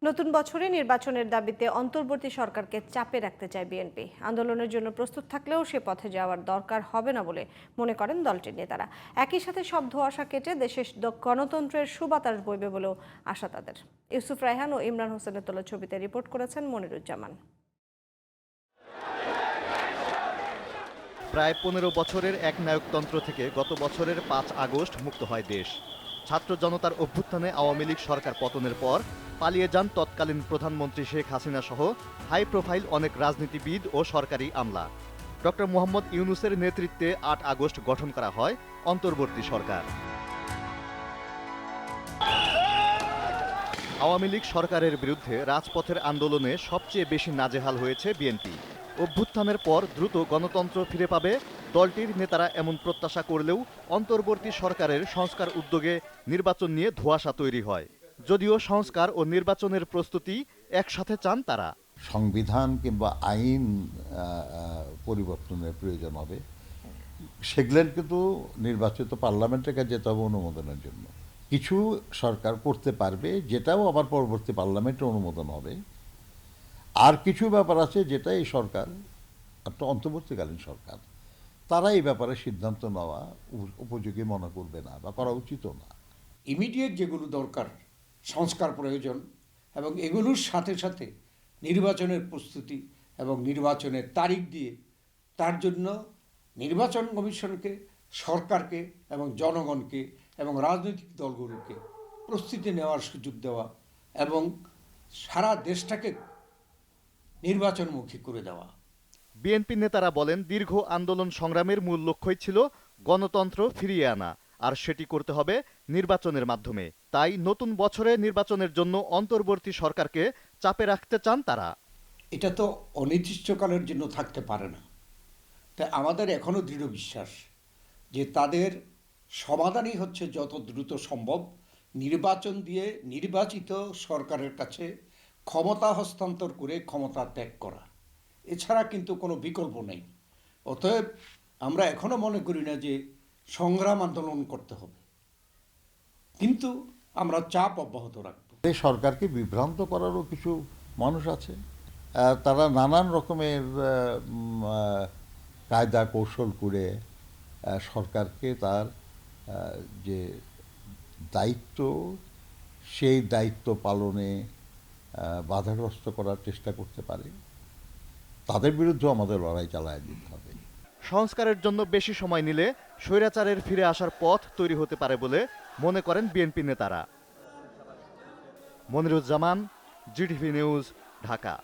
নতুন বছরে নির্বাচনের দাবিতে অন্তর্বর্তী সরকারকে চাপে রাখতে চায় বিএনপি। আন্দোলনের জন্য প্রস্তুত থাকলেও সে পথে যাওয়ার দরকার হবে না বলে মনে করেন দলটির নেতারা। একই সাথে সব ধোঁয়াশা কেটে দেশে গণতন্ত্রের সুবাতাস বইবে বলেও আশা তাদের। ইউসুফ রায়হান ও ইমরান হোসেনের তোলা ছবিতে রিপোর্ট করেছেন মনিরুজ্জামান। প্রায় ১৫ বছরের একনায়কতন্ত্র থেকে গত বছরের ৫ আগস্ট মুক্ত হয় দেশ। ছাত্র জনতার অভ্যুত্থানে আওয়ামী লীগ সরকার পতনের পর পালিয়ে যান তৎকালীন প্রধানমন্ত্রী শেখ হাসিনা সহ হাই প্রোফাইল অনেক রাজনীতিবিদ ও সরকারি আমলা। ডক্টর মোহাম্মদ ইউনূসের নেতৃত্বে ৮ আগস্ট গঠন করা হয় অন্তর্বর্তী সরকার। আওয়ামী লীগ সরকারের বিরুদ্ধে রাজপথের আন্দোলনে সবচেয়ে বেশি নাজেহাল হয়েছে বিএনপি। অভ্যুত্থানের পর দ্রুত গণতন্ত্র ফিরে পাবে দলটির নেতারা এমন প্রত্যাশা করলেও অন্তর্বর্তী সরকারের সংস্কার উদ্যোগে নির্বাচন নিয়ে ধোঁয়াশা তৈরি হয়। যদিও সংস্কার ও নির্বাচনের প্রস্তুতি একসাথে চান তারা। সংবিধান কিংবা আইন পরিবর্তনের প্রয়োজন হবে, সেগুলো কিন্তু নির্বাচিত পার্লামেন্টের কাছে যেতে হবে অনুমোদনের জন্য। কিছু সরকার করতে পারবে, যেটাও আবার পরবর্তী পার্লামেন্টে অনুমোদন হবে। আর কিছু ব্যাপার আছে যেটা এই সরকার, একটা অন্তর্বর্তীকালীন সরকার, তারা এই ব্যাপারে সিদ্ধান্ত নেওয়া উপযোগী মনে করবে না বা করা উচিতও না। ইমিডিয়েট যেগুলো দরকার, সংস্কার প্রয়োজন, এবং এগুলোর সাথে সাথে নির্বাচনের প্রস্তুতি এবং নির্বাচনের তারিখ দিয়ে তার জন্য নির্বাচন কমিশনকে, সরকারকে এবং জনগণকে এবং রাজনৈতিক দলগুলোকে প্রস্তুতি নেওয়ার সুযোগ দেওয়া এবং সারা দেশটাকে নির্বাচনমুখী করে দেওয়া। বিএনপি নেতারা বলেন, দীর্ঘ আন্দোলন সংগ্রামের মূল লক্ষ্যই ছিল গণতন্ত্র ফিরিয়ে আনা, আর সেটি করতে হবে নির্বাচনের মাধ্যমে। তাই নতুন বছরে নির্বাচনের জন্য অন্তর্বর্তী সরকারকে চাপে রাখতে চান তারা। এটা তো অনির্দিষ্টকালের জন্য থাকতে পারে না। তাই আমাদের এখনও দৃঢ় বিশ্বাস যে তাদের সমাধানই হচ্ছে যত দ্রুত সম্ভব নির্বাচন দিয়ে নির্বাচিত সরকারের কাছে ক্ষমতা হস্তান্তর করে ক্ষমতা ত্যাগ করা। এছাড়া কিন্তু কোনো বিকল্প নেই। অতএব আমরা এখনও মনে করি না যে সংগ্রাম আন্দোলন করতে হবে, কিন্তু আমরা চাপ অব্যাহত রাখব। এই সরকারকে বিভ্রান্ত করারও কিছু মানুষ আছে, তারা নানান রকমের কায়দা কৌশল করে সরকারকে তার যে দায়িত্ব, সেই দায়িত্ব পালনে বাধাগ্রস্ত করার চেষ্টা করতে পারে। তাদের বিরুদ্ধে আমাদের লড়াই চালায় দিতে হবে। সংস্কারের জন্য বেশি সময় নিলে স্বৈরাচারের ফিরে আসার পথ তৈরি হতে পারে বলে মনে করেন বিএনপি নেতারা। Moniruzzaman, GTV news, Dhaka.